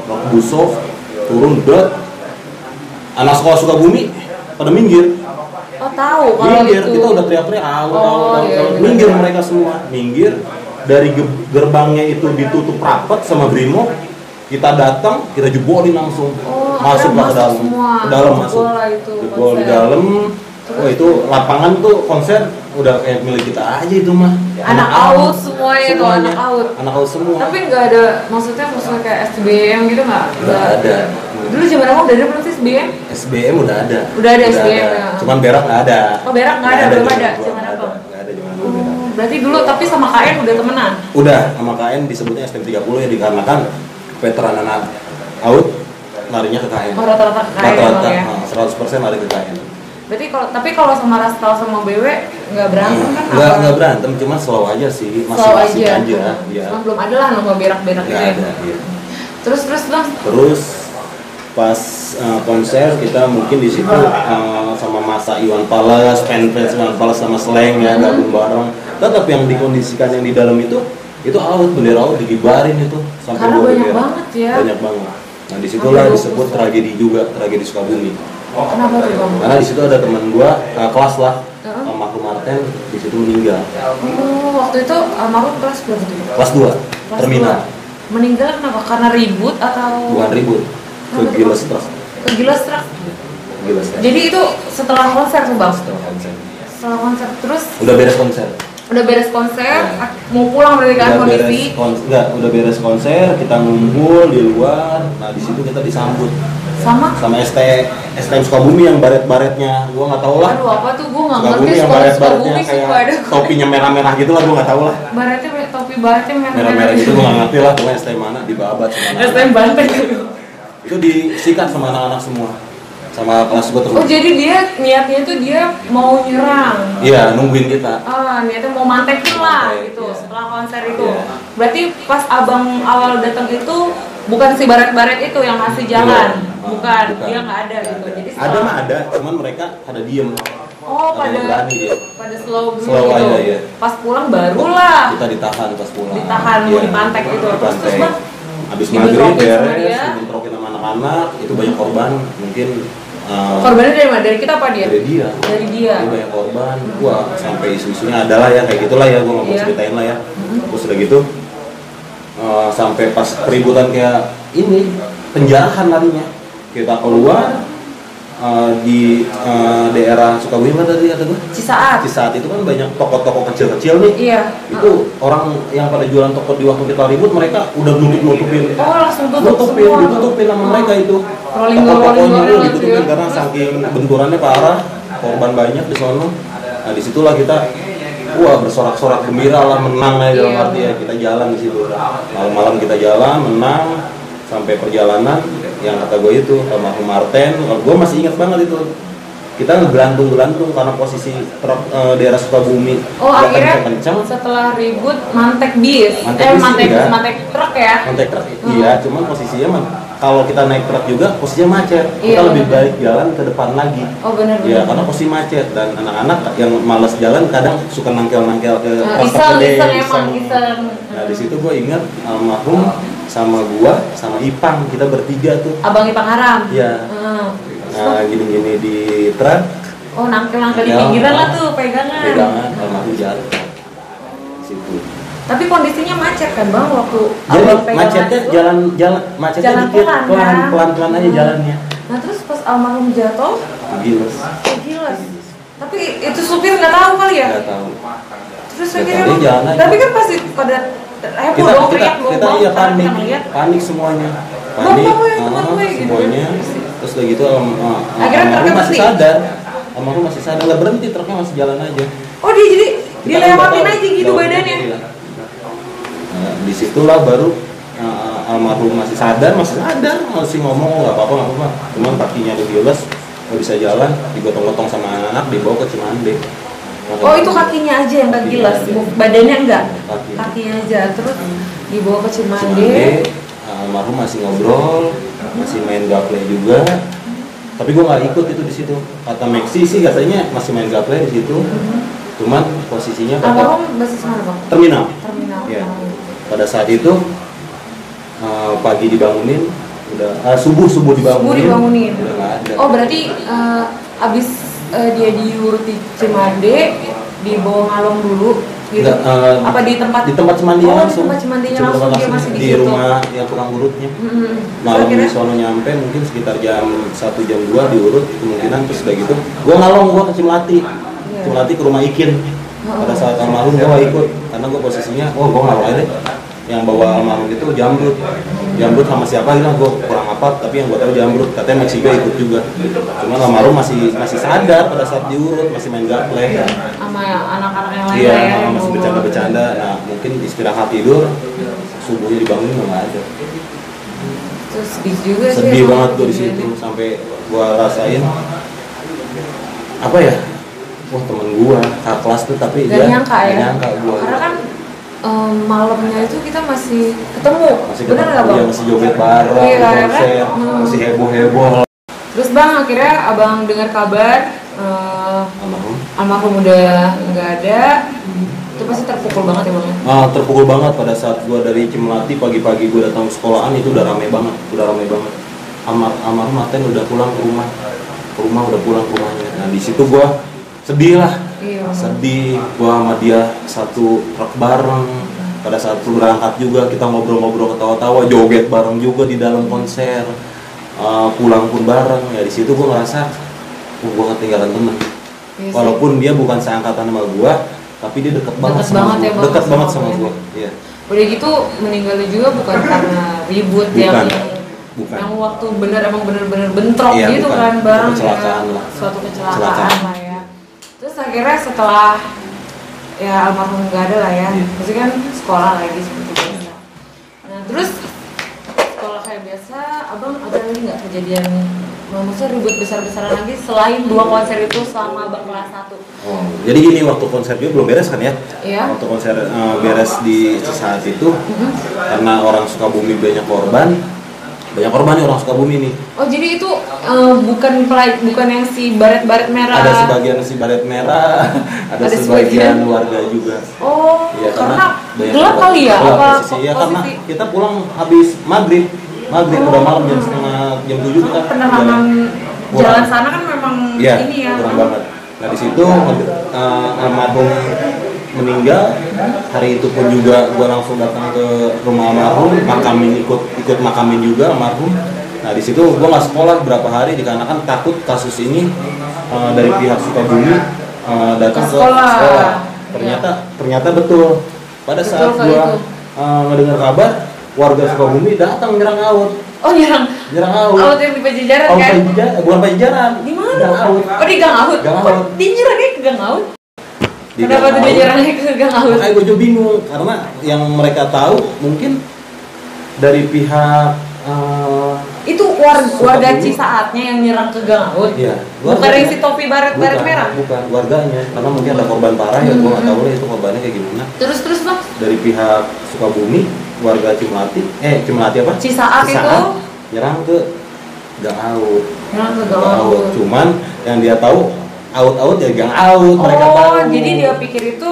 truk busok, turun anak sekolah Sukabumi pada minggir. Oh tahu kalau Minggir, itu. kita udah teriak-teriak, Iya. minggir mereka semua, minggir. Dari gerbangnya itu ditutup rapat sama Brimo, kita datang, kita jebolin langsung, Oh, masuk akhirnya ke dalam, semua. ke dalam masuk, Jebol lah itu jebol di konser. dalam. Oh itu lapangan tuh konser udah kayak milik kita aja itu mah. Anak out semuanya itu, anak out. Anak out semua. Tapi nggak ada, maksudnya kayak SBM gitu nggak? Nggak ada. Dulu zaman abang udah ada belum sih SBM? SBM udah ada. Udah ada SBM, ya. Cuman berak nggak ada. Oh, berak nggak ada, belum ada. Zaman Zaman apa? Nggak ada zaman dulu berak. Berarti dulu tapi sama KN udah temenan? Udah, sama KN disebutnya STM 30 ya, dikarenakan veteran anak out larinya ke KN. Oh rata-rata ke KN Rata-rata emang ya? 100% lari ke KN. Berarti tapi kalau sama Rastal sama BW nggak berantem kan? Nggak berantem, cuma slow aja sih, Slow masing-masing aja. aja. Ya. Cuma belum ada lah nama berak-berak Nggak gitu ya? ada. Iya. Terus bang? Terus pas konser kita mungkin di situ sama masa Iwan Fals, fans Iwan Fals sama Slang ya gabung bareng. Tetap yang dikondisikan yang di dalam itu out, bendera out digibarin itu sampai Karena 2 banyak bendera. banget ya. Banyak banget. Nah disitulah Sampai 20. disebut tragedi juga, tragedi Sukabumi. Kenapa tuh bang? Karena di situ ada teman gua kelas lah, Heeh. Marco Martin di situ meninggal. Oh waktu itu almarhum kelas berapa tuh? Kelas 2, Kelas terminal. 2. Meninggal kenapa? Karena ribut atau? Bukan ribut, gila stres. Gila stres. Gila stres. Jadi itu setelah konser tuh bang? Setelah konser. Setelah konser terus Udah beres konser. udah beres konser, Ya. mau pulang berarti kan Udah kondisi? udah beres konser, kita ngumpul di luar. Nah di situ kita disambut Sama? sama STM Sukabumi yang baret-baretnya, gua nggak tahu lah. Aduh apa tuh gue nggak ngerti Sukabumi yang sekolah baret-baretnya Sukabumi kayak suka ada topinya merah-merah gitu lah, gua nggak tahu lah. baretnya topi baretnya Merah-merah gitu gua nggak ngerti lah, pokoknya STM mana dibabat sama anak-anak. STM Banten. Itu disikat sama anak-anak semua, sama kelas gua terus. Oh jadi dia niatnya tuh dia mau nyerang. Iya, nungguin kita. Niatnya mau mantekin lah Mantek, gitu iya. setelah konser itu. Iya. Berarti pas abang awal datang itu bukan si baret-baret itu yang ngasih jalan, bukan. Dia nggak ada gitu. Jadi Ada mah ada, cuman mereka pada diem. Oh Ada yang berani dia. pada slow dulu Slow gitu. aja, iya. Pas pulang barulah Kita ditahan pas pulang. ditahan mau Iya, dipantek gitu. Terus dipantek. bang Habis Dibentrokin maghrib sama beres, dia. dibentrokin sama anak-anak, itu banyak korban, mungkin korbannya dari mana? Dari kita apa dia? dari dia. Dari dia. Dia banyak korban, wah sampai isu-isunya adalah ya kayak gitulah ya, gua nggak mau Iya. ceritain lah ya. Terus udah gitu, sampai pas keributan kayak ini, penjarahan larinya. Kita keluar, di daerah Sukabumi mana tadi kata gue? Cisaat. Cisaat itu kan banyak toko-toko kecil-kecil nih. Iya. Itu orang yang pada jualan toko di waktu kita ribut mereka udah nutupin. Oh, langsung ditutupin sama mereka itu. Toko-tokonya itu ditutupin karena saking benturannya parah, korban banyak di sono. Nah disitulah kita bersorak-sorak gembira lah, menang aja dalam arti ya kita jalan di situ. Malam-malam kita jalan, menang sampai perjalanan yang kata gue itu almarhum Marten. Gue masih ingat banget itu. Kita ngegelantung karena posisi truk daerah Sukabumi. Oh, akhirnya kencang. Setelah ribut mantek bis. Mantek truk ya. Mantek truk. Iya, cuman posisinya kalau kita naik truk juga posisinya macet. Kita lebih baik jalan ke depan lagi. Oh, benar. Iya, karena posisi macet dan anak-anak yang malas jalan kadang suka nangkel-nangkel ke iseng. Nah, di situ gue ingat almarhum sama gua sama Ipang, kita bertiga tuh. Abang Ipang Haram. Iya. Nah, gini-gini di truk. Oh, nangkel-nangkel di pinggiran lah tuh, pegangan. Almarhum jatuh. Di situ. Tapi kondisinya macet kan Bang waktu jadi abang pegangan macetnya itu? macetnya jalan dikit, pelan-pelan aja jalannya. Nah, terus pas almarhum jatuh, Giles. Tapi itu supir nggak tahu kali ya? Nggak tahu. Terus akhirnya tapi kan pasti pada heboh dong, teriak dong. Kita iya panik semuanya. Semuanya. Terus udah gitu almarhum masih sadar, nggak berhenti, truknya masih jalan aja. Oh, dia jadi dilewatin aja gitu badannya. Nah, disitulah baru almarhum masih sadar, masih ngomong nggak apa-apa, cuman kakinya digiles, nggak bisa jalan, digotong-gotong sama anak-anak, dibawa ke Cimande. Oh, itu kakinya aja yang kegilas, badannya enggak? Kakinya aja, terus dibawa ke Cimande. Almarhum masih ngobrol, masih main gaple juga. Tapi gue nggak ikut itu di situ. Kata Maxi sih katanya masih main gaple di situ. Cuman posisinya almarhum basis mana Bang? Terminal. Ya. Pada saat itu pagi dibangunin, udah subuh dibangunin. Udah nggak ada. Oh, berarti abis dia diurut di Cimande, dibawa Ngalong dulu gitu. Apa di tempat Cemandinya langsung. Di tempat Cemandinya langsung dia masih di situ. Rumah yang tukang urutnya. Malam di sono nyampe mungkin sekitar jam 1 jam 2 diurut kemungkinan, terus udah gitu. Gua ke Cimlati. Cimlati ke rumah Ikin. Pada saat almarhum gua ikut karena gua posisinya gua ngalong aja deh. Yang bawa almarhum itu Jambrut sama siapa gitu, gue kurang apa, tapi yang gue tahu Jambrut, katanya Meksiko ikut juga. Cuman almarhum masih sadar pada saat diurut, masih main gaple sama anak-anak yang lain. Iya, masih bercanda-bercanda. Nah, mungkin istirahat tidur, subuhnya dibangun nggak ada. Terus sedih juga sih. Sedih banget gue di situ, sampai gue rasain apa ya? Wah, temen gue kakak kelas tuh, tapi gak nyangka gue. Karena kan malamnya itu kita masih ketemu, bener nggak Bang? Iya, masih joget bareng, konser, masih heboh. Terus Bang, akhirnya abang dengar kabar almarhum udah nggak ada, itu pasti terpukul banget ya Bang? Terpukul banget pada saat gue dari Cimlati pagi-pagi gue datang ke sekolahan itu udah rame banget. Almarhum Marten udah pulang ke rumah udah pulang ke rumahnya. Nah di situ gue sedih lah. Sedih, gua sama dia satu truk bareng. Pada saat berangkat juga kita ngobrol-ngobrol, ketawa-tawa, joget bareng juga di dalam konser. Pulang pun bareng. Ya di situ gua ngerasa gua ketinggalan temen. Walaupun dia bukan seangkatan sama gua, tapi dia dekat banget sama gua. Iya. Udah gitu meninggalnya juga bukan karena ribut bukan. Yang waktu emang bener-bener bentrok gitu bukan. Kan bareng suatu kecelakaan lah ya. Terus akhirnya setelah ya almarhum nggak ada lah ya, pasti kan sekolah lagi seperti biasa. Nah terus sekolah kayak biasa, abang ada lagi nggak kejadian, maksudnya ribut besar-besaran lagi selain 2 konser itu selama abang kelas 1? Oh, jadi gini, waktu konser juga belum beres kan ya? Iya. Waktu konser beres di saat itu, karena orang Sukabumi banyak korban nih orang Sukabumi nih. Oh jadi itu bukan yang si baret merah? Ada sebagian si baret merah, ada sebagian warga juga. Oh ya, karena gelap kali ya? Posisi. Karena kita pulang habis maghrib udah malam jam 7 kita. Penerangan jalan sana kan memang ini ya. Kurang banget. Nah di situ almarhum meninggal, hari itu pun juga gua langsung datang ke rumah almarhum, ikut makamin juga almarhum. Nah di situ gue nggak sekolah berapa hari dikarenakan takut kasus ini dari pihak Sukabumi datang ke sekolah. Ternyata betul. Pada saat gue mendengar kabar, warga Sukabumi datang menyerang AUD. Oh nyerang AUD. AUD yang di Pajajaran kan? Bukan Pajajaran. Di mana? Gang AUD. Oh di Gang AUD. Gang AUD. Dia nyerangnya ke Gang AUD. Di Kenapa Gang tuh dia AUD. nyerangnya ke Gang AUD? Makanya gue juga bingung karena yang mereka tahu mungkin dari pihak Itu warga Cisaatnya yang nyerang ke Gang AUD? Iya. Bukan yang si topi baret merah? Bukan, warganya. Karena mungkin ada korban parah ya, gue nggak tahu lah itu korbannya kayak gimana. Terus bang? Dari pihak Sukabumi, warga Cimelati apa? Cisaat itu? Nyerang ke Gang AUD. Nyerang ke Gang AUD. Cuman yang dia tahu AUD ya Gang AUD, mereka tahu. Oh, jadi dia pikir itu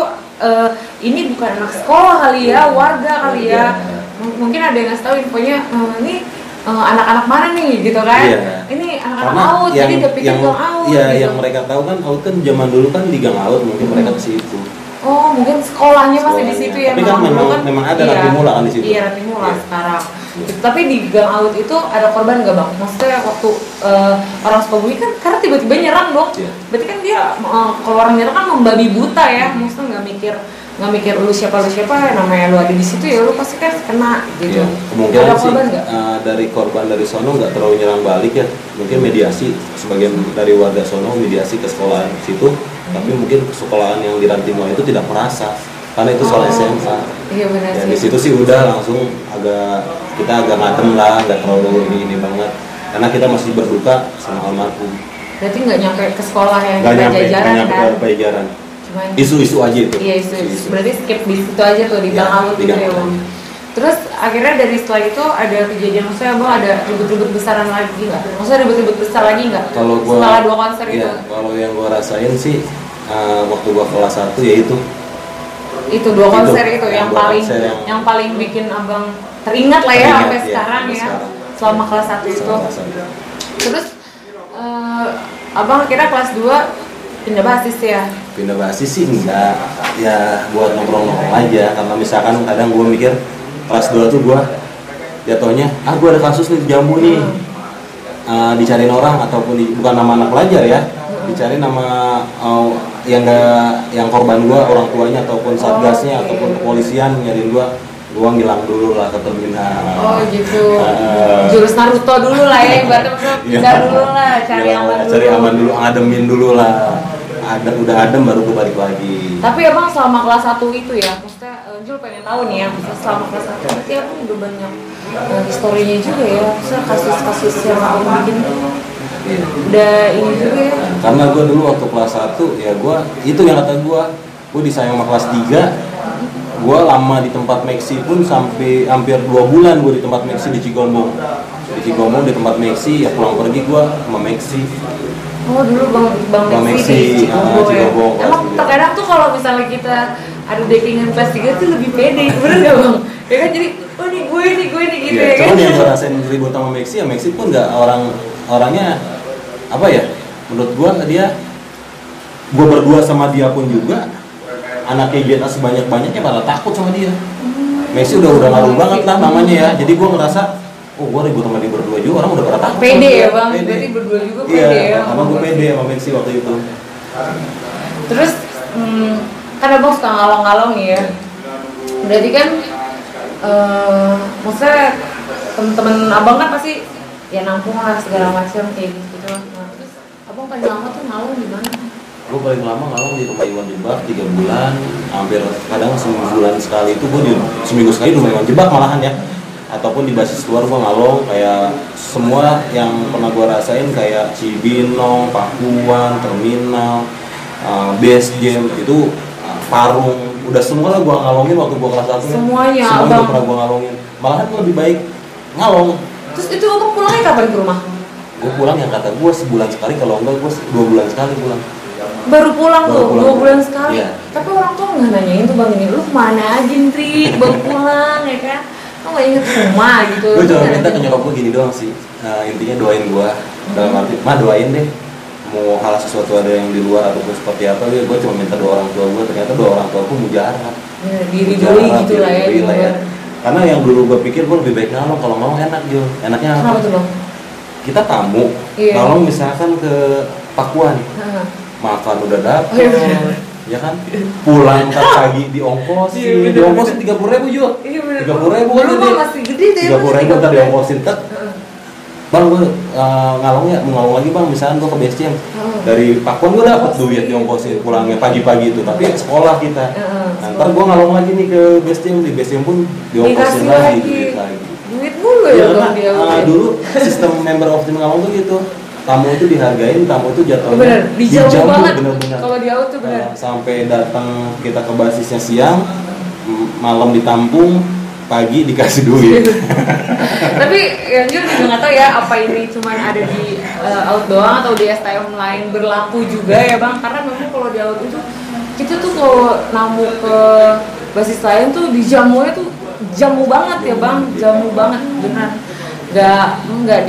ini bukan anak sekolah kali ya, warga kali ya. Mungkin ada yang ngasih tahu infonya ini anak-anak mana nih gitu kan? Iya. Ini anak-anak AUD, jadi dia pikir Gang AUD. Iya, gitu. yang mereka tahu kan AUD kan zaman dulu kan di Gang AUD, mungkin mereka ke situ. Oh, mungkin sekolahnya masih di situ ya. Tapi kan memang ada Ratimula kan di situ. Iya, Ratimula sekarang. Tapi di Gang AUD itu ada korban nggak bang? Maksudnya waktu orang Sukabumi kan karena tiba-tiba nyerang dong. Iya. Berarti kan dia kalau orang nyerang kan membabi buta ya. Maksudnya nggak mikir lu siapa namanya lu ada di situ ya lu pasti kan kena gitu. Iya. Kemungkinan ada sih korban nggak? dari korban dari sono nggak terlalu nyerang balik ya. Mungkin mediasi sebagian dari warga sono mediasi ke sekolah situ. Tapi mungkin sekolahan yang di Rantimula itu tidak merasa karena itu soal SMA. Iya benar Ya, sih. di situ sih udah langsung kita agak ngadem lah, nggak terlalu ini banget karena kita masih berduka sama almarhum. Berarti nggak nyampe ke sekolah yang Nggak di nyampe Pajajaran kan? ke Pajajaran. Cuman Isu-isu aja itu. iya isu. Berarti skip di situ aja tuh di Iya, Gang AUD di gitu Gang ya AUD. bang. Terus akhirnya dari setelah itu ada kejadian maksudnya bang ada ribut-ribut besaran lagi nggak? Maksudnya ribut-ribut besar lagi nggak? Kalau gua Setelah 2 konser iya, itu? kalau yang gua rasain sih waktu gua kelas 1 ya Itu 2 konser itu yang yang dua paling konser yang paling bikin abang teringat lah ya Teringat, sampai iya, sekarang sampai ya sekarang. selama kelas 1 itu. Sama kelas 1. Terus abang akhirnya kelas 2 pindah basis ya? Pindah basis sih enggak, ya buat nongkrong-nongkrong aja karena misalkan kadang gua mikir kelas 2 tuh gua jatuhnya gua ada kasus nih di Jambu nih dicariin orang ataupun bukan nama anak pelajar ya, dicari nama yang korban gua orang tuanya ataupun satgasnya ataupun kepolisian nyariin gua ngilang dulu lah ke terminal. Oh gitu. Jurus Naruto dulu lah ya, berarti maksudnya pindah dulu lah, cari aman dulu. Ngademin dulu lah. Udah adem baru gue balik lagi. Tapi abang selama kelas 1 itu ya, maksudnya Jul pengen tahu nih ya, maksudnya selama kelas 1 berarti abang udah banyak historinya juga ya, maksudnya kasus-kasus yang abang bikin tuh udah ini juga ya. Karena gue dulu waktu kelas 1 ya gue itu yang kata gue disayang sama kelas 3. Gue lama di tempat Maxi pun sampai hampir 2 bulan gue di tempat Maxi di Cigombong. Di tempat Maxi ya pulang pergi gue sama Maxi. Oh dulu bang Maxi di Cigombong ya. Emang terkadang tuh kalau misalnya kita ada datingan kelas 3 tuh lebih pede, bener gak bang? Ya kan jadi, oh nih gue nih gitu ya kan? Cuman yang gue rasain ribut sama Maxi, ya Maxi pun gak orangnya apa ya? Menurut gue gue berdua sama dia pun juga anaknya GTA sebanyak-banyaknya pada takut sama dia. Maxi udah ngaruh banget lah namanya ya. Jadi gue ngerasa gue ribut sama dia berdua juga, orang udah pada takut. Pede ya bang, berarti berdua juga pede ya. Iya, karena gue pede sama Maxi waktu itu. Terus kan abang suka ngalong-ngalong ya. Berarti kan maksudnya temen-temen abang kan pasti ya nampung lah segala macam kayak gitu lah. Nah, terus abang paling lama tuh ngalong di mana? Gue paling lama ngalong di rumah Iwan Jebak 3 bulan, hampir kadang sebulan sekali itu gue seminggu sekali di rumah Iwan Jebak malahan ya. Ataupun di basis luar gue ngalong kayak semua yang pernah gue rasain kayak Cibinong, Pakuan, Terminal, Base Game itu Parung, udah semua lah gue ngalongin waktu gue kelas 1. Semuanya udah pernah gue ngalongin. Malahan lebih baik ngalong. Terus itu abang pulangnya kapan ke rumah? Gue pulang yang kata gue sebulan sekali, kalau enggak gue 2 bulan sekali pulang. Baru pulang tuh, 2 bulan sekali. Iya. Tapi orang tua nggak nanyain tuh bang ini, lu kemana aja Ndri, baru pulang ya kan? Lu nggak inget rumah gitu. Gue cuma minta ke nyokap gue gini doang sih, intinya doain gue dalam arti, doain deh mau hal sesuatu ada yang di luar ataupun seperti apa, gue cuma minta doa orang tua gue, ternyata doa orang tua gue mujarab. Ya, diri gitu lah ya. Karena yang dulu gue pikir gue lebih baik ngalong, kalau ngalong enak Jo, enaknya apa? Kenapa tuh bang? kita tamu, Iya. kalau misalkan ke Pakuan, makan udah dapet, ya kan, pulang ntar pagi diongkosin, diongkosin 30.000 juga, Iya bener. 30.000 kan Dulu jadi mah masih gede deh. 30.000 ntar diongkosin tek. Bang, gue ngalong ya, mau ngalong lagi bang, misalnya gue ke base camp dari Pakuan gue dapet duit diongkosin pulangnya pagi-pagi itu, tapi sekolah kita. Nah, ntar gue ngalong lagi nih ke base camp, di base camp pun diongkosin Dikasih lagi, lagi. duit lagi. Duit mulu ya Ya, bang karena dia. dulu sistem member of team ngalong tuh gitu, tamu itu dihargain, tamu itu jatuhnya Bener, dijamu banget. bener-bener. Kalau di auto tuh bener. Sampai datang kita ke basisnya siang, malam ditampung, pagi dikasih duit. Tapi yang juga nggak tahu ya apa ini cuman ada di out doang atau di STM lain berlaku juga ya bang, karena memang kalau di out itu kita tuh kalau namu ke basis lain tuh dijamunya tuh jamu banget ya bang, jamu banget benar. Nggak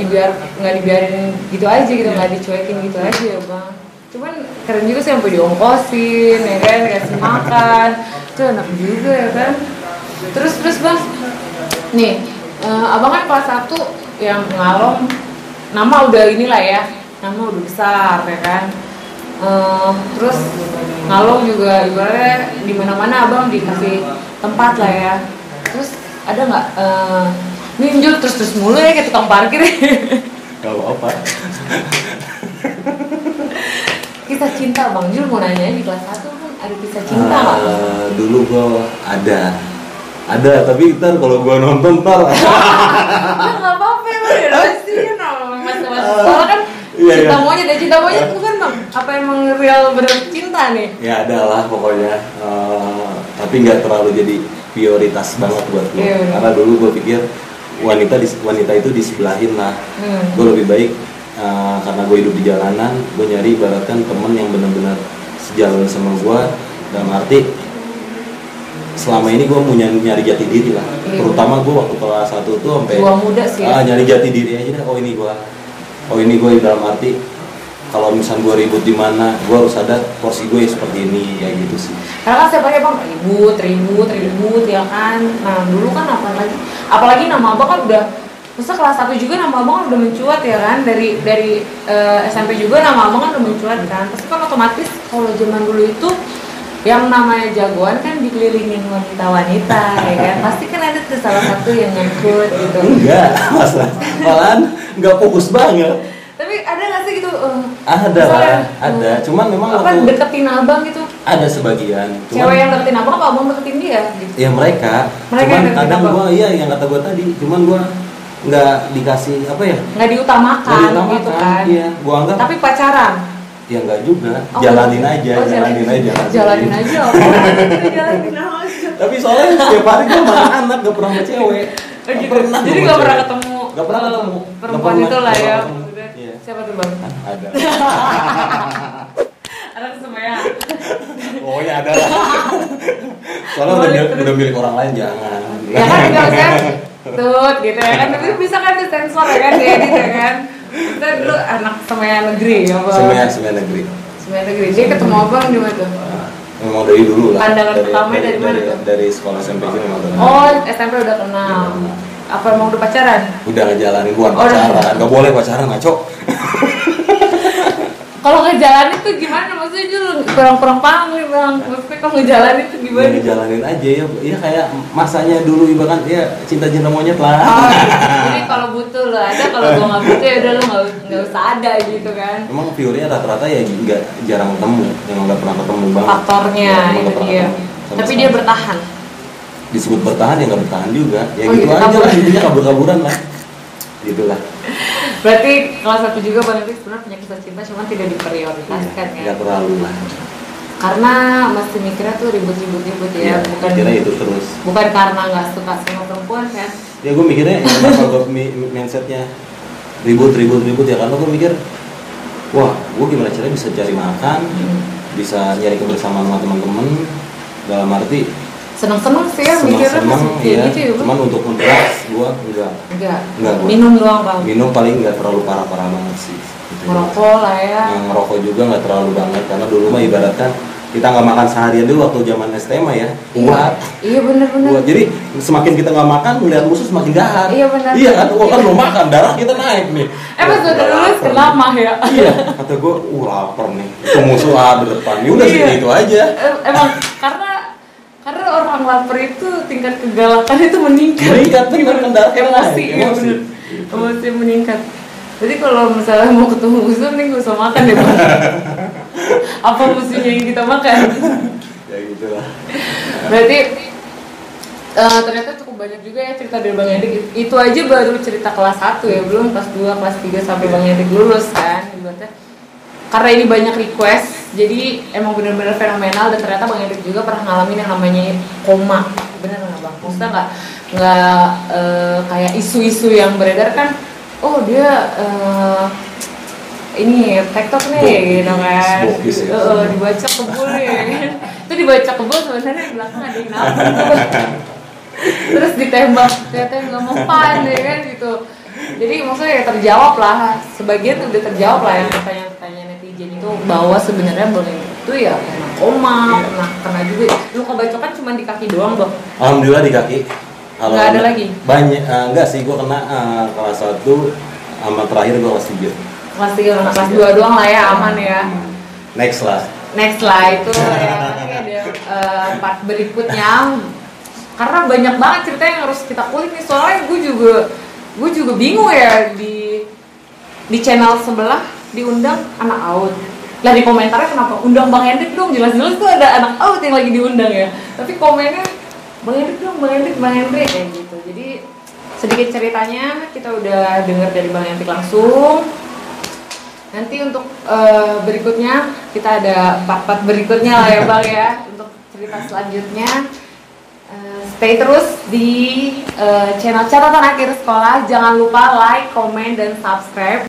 dibiarin gitu aja gitu, nggak dicuekin gitu aja ya bang. Cuman keren juga sih sampai diongkosin ya kan, kasih makan, itu enak juga ya kan. Terus bang, nih abang kan kelas 1 yang ngalong, nama udah inilah ya, nama udah besar ya kan. Terus ngalong juga ibaratnya di mana-mana abang dikasih tempat lah ya. Terus ada nggak ninjul terus mulu ya kayak tukang parkir? Kalau apa? Kisah cinta bang Jul mau nanya di kelas 1 kan ada kisah cinta nggak? Dulu gue ada, tapi ntar kalau gue nonton ntar Nggak apa-apa ya bang, ya pasti kan masa-masa sekolah kan cinta monyet ya, cinta monyet bukan bang? Apa emang real bener cinta nih? ya ada lah pokoknya, tapi nggak terlalu jadi prioritas banget buat gue. Iya, bener. Karena dulu gue pikir wanita itu disebelahin lah. Gue lebih baik karena gue hidup di jalanan, gue nyari ibaratkan temen yang benar-benar sejalan sama gue, dalam arti selama ini gue mau nyari jati diri lah. Iya. Terutama gue waktu kelas 1 tuh sampai Gua muda sih ya. nyari jati diri aja deh. Oh ini gue dalam arti kalau misalnya gue ribut di mana, gue harus sadar porsi gue seperti ini, kayak gitu sih. Karena kan setiap hari bang ribut ya kan. Nah dulu kan apalagi nama abang kan udah, masa kelas 1 juga nama abang kan udah mencuat ya kan, dari SMP juga nama abang kan udah mencuat kan. Pasti kan otomatis kalau zaman dulu itu yang namanya jagoan kan dikelilingin wanita-wanita ya kan. Pasti kan ada tuh salah satu yang ngikut gitu. Enggak, malahan nggak fokus banget. Tapi ada nggak sih gitu? Ada lah, ada. Cuman memang apa deketin abang gitu? ada sebagian. Cewek yang deketin abang apa abang deketin dia? Gitu. Ya mereka Mereka cuman yang deketin kadang abang. gue yang kata gue tadi, cuman gue nggak dikasih apa ya? Nggak diutamakan gitu kan? Iya, gue anggap. Tapi pacaran? Ya enggak juga, Oh, jalanin aja. Jalanin aja apa? Jalanin aja. Tapi soalnya setiap hari gue sama anak gak pernah sama cewek. Oh, gitu. Pernah Jadi sama nggak pernah cewek. ketemu. Nggak pernah ketemu. Perempuan Nggak itu lah pernah ya. ketemu. Maksudnya. Iya. Siapa tuh bang? Ada. Anak semuanya. Pokoknya ada lah. Soalnya udah milik orang lain jangan. Ya kan nggak usah tut gitu ya kan. Tapi bisa kan disensor ya kan, diedit ya kan. Kita dulu anak semuanya negeri ya bang. Semuanya negeri. Semuanya negeri. Dia ketemu abang di mana tuh? Memang dari dulu lah. Pandangan pertamanya dari mana tuh? Dari sekolah SMP sih memang udah. Oh SMP udah kenal. Apa emang udah pacaran? Udah ngejalanin, bukan Oh, udah. pacaran. Gak boleh pacaran, ngaco. Kalau ngejalanin tuh gimana? Maksudnya Jul kurang paham nih bang. Maksudnya kalau ngejalanin tuh Ya gimana? ngejalanin aja ya. Ya kayak masanya dulu ibarat ya cinta-cinta monyet lah. Oh, jadi kalau butuh lo ada, kalau gua nggak butuh ya udah lo nggak usah ada gitu kan. Emang Fiori rata-rata ya nggak jarang ketemu, yang nggak pernah ketemu banget. Faktornya Emang nggak itu pernah dia. ketemu sama Tapi sekali. dia bertahan. Disebut bertahan ya nggak bertahan juga. Ya Oh, gitu gitu, aja kabur. lah, intinya kabur-kaburan lah. Gitulah. Berarti kelas 1 juga Bang Hendrik sebenarnya punya kisah cinta, cuma tidak diprioritaskan ya. Nggak terlalu lah. Karena masih mikirnya tuh ribut-ribut ya, bukan Kira itu terus. bukan karena nggak suka sama perempuan kan. Ya gue mikirnya kenapa gue mindsetnya ribut ya, karena gue mikir wah gue gimana caranya bisa cari makan, bisa nyari kebersamaan sama teman-teman, dalam arti Seneng-seneng sih ya mikirnya masih kayak ya, gitu ya Bang. cuman untuk drugs gue Enggak, gua. minum doang Bang. Minum paling nggak terlalu parah-parah banget sih gitu. Merokok lah ya. Ngerokok juga nggak terlalu banget, karena dulu mah ibaratkan kita nggak makan seharian dulu waktu zaman SMA ya, kuat. Iya benar-benar. Kuat. Jadi semakin kita nggak makan, melihat musuh semakin jahat. Iya benar. Iya kan, wah kan belum makan, darah kita naik nih. Pas udah lulus lemah ya. Iya, kata gue, lapar nih. Itu musuh di depan. Ini udah Iya. segitu aja. Emang karena orang lapar itu tingkat kegalakan itu meningkat. Meningkat, bener kan, darah kita emosi, naik, iya emosi. bener. Emosi meningkat. Jadi kalau misalnya mau ketemu musuh nih gak usah makan deh Bang. Apa musuhnya yang kita makan? Ya gitu lah. Berarti ternyata cukup banyak juga ya cerita dari Bang Hendik. Itu aja baru cerita kelas 1 ya, belum kelas 2, kelas 3 sampai Bang Hendik lulus kan. Ibaratnya karena ini banyak request, jadi emang benar-benar fenomenal. Dan ternyata Bang Hendik juga pernah ngalamin yang namanya koma. Bener nggak Bang? Maksudnya nggak kayak isu-isu yang beredar kan? Oh dia ini TikTok nih gitu kan, dibaca kebul nih. Itu dibaca kebul sebenarnya di belakang ada yang nabung. Terus ditembak, ternyata nggak mempan ya kan gitu. Jadi maksudnya ya terjawab lah, sebagian udah terjawab lah yang pertanyaan netizen itu, bahwa sebenarnya Bang itu ya pernah koma, pernah juga luka bacokan cuma di kaki doang Bang. Alhamdulillah di kaki. Nggak ada lagi? Banyak, enggak sih, gue kena kelas 1 sama terakhir gue kelas 3. Kelas 3 sama kelas 2 doang lah ya, aman ya. Next lah Itu ya, nanti ada part berikutnya. Karena banyak banget cerita yang harus kita kulik nih, soalnya gue juga bingung ya, di channel sebelah diundang anak AUD. Lah di komentarnya kenapa undang Bang Hendik dong, jelas-jelas tuh ada anak AUD yang lagi diundang ya. Tapi komennya Bang Hendik dong, Bang Hendik kayak gitu. Jadi sedikit ceritanya kita udah dengar dari Bang Hendik langsung. Nanti untuk berikutnya kita ada part-part berikutnya lah ya Bang ya, untuk cerita selanjutnya. Stay terus di channel Catatan Akhir Sekolah. Jangan lupa like, komen, dan subscribe.